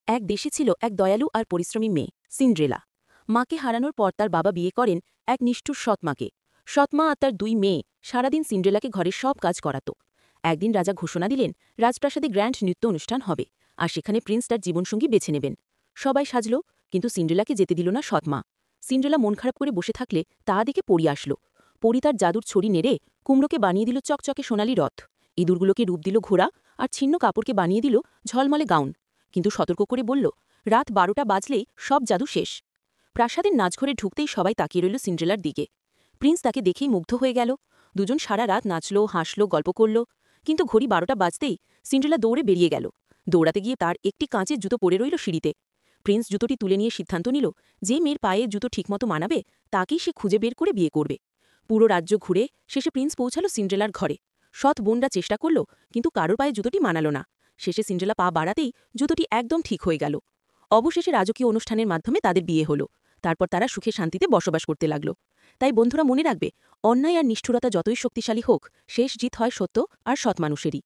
এক দেশে ছিল এক দয়ালু আর পরিশ্রমী মেয়ে সিন্ড্রেলা। মাকে হারানোর পর তার বাবা বিয়ে করেন এক নিষ্ঠুর সৎমাকে। সৎমা আর তার দুই মেয়ে সারাদিন সিন্ড্রেলাকে ঘরের সব কাজ করাত। একদিন রাজা ঘোষণা দিলেন রাজপ্রাসাদে গ্র্যান্ড নৃত্য অনুষ্ঠান হবে, আর সেখানে প্রিন্স তার জীবনসঙ্গী বেছে নেবেন। সবাই সাজল, কিন্তু সিন্ড্রেলাকে যেতে দিল না সৎমা। সিন্ড্রেলা মন খারাপ করে বসে থাকলে তা দিকে পরি আসলো। পরি তার জাদুর ছড়ি নেড়ে কুমড়োকে বানিয়ে দিল চকচকে সোনালি রথ, ইঁদুরগুলোকে রূপ দিল ঘোড়া, আর ছিন্ন কাপড়কে বানিয়ে দিল ঝলমলে গাউন। কিন্তু সতর্ক করে বলল, রাত 12টা বাজলেই সব জাদু শেষ। প্রাসাদের নাচঘরে ঢুকতেই সবাই তাকিয়ে রইল সিন্ড্রেলার দিকে। প্রিন্স তাকে দেখেই মুগ্ধ হয়ে গেল। দুজন সারা রাত নাচল, হাসল, গল্প করল। কিন্তু ঘড়ি 12টা বাজতেই সিন্ড্রেলা দৌড়ে বেরিয়ে গেল। দৌড়াতে গিয়ে তার একটি কাঁচের জুতো পড়ে রইল সিঁড়িতে। প্রিন্স জুতোটি তুলে নিয়ে সিদ্ধান্ত নিল, যে মেয়ের পায়ে জুতো ঠিকমতো মানাবে তাকেই সে খুঁজে বের করে বিয়ে করবে। পুরো রাজ্য ঘুরে শেষে প্রিন্স পৌঁছাল সিন্ড্রেলার ঘরে। সৎ বোনরা চেষ্টা করল, কিন্তু কারোর পায়ে জুতোটি মানাল না। শেষে সিন্ড্রেলা পা বাড়াতেই জুতোটি একদম ঠিক হয়ে গেল। অবশেষে রাজকীয় অনুষ্ঠানের মাধ্যমে তাদের বিয়ে হলো। তারপর তারা সুখে শান্তিতে বসবাস করতে লাগল। তাই বন্ধুরা মনে রাখবে, অন্যায় আর নিষ্ঠুরতা যতই শক্তিশালী হোক, শেষ জিত হয় সত্য আর সৎ মানুষেরই।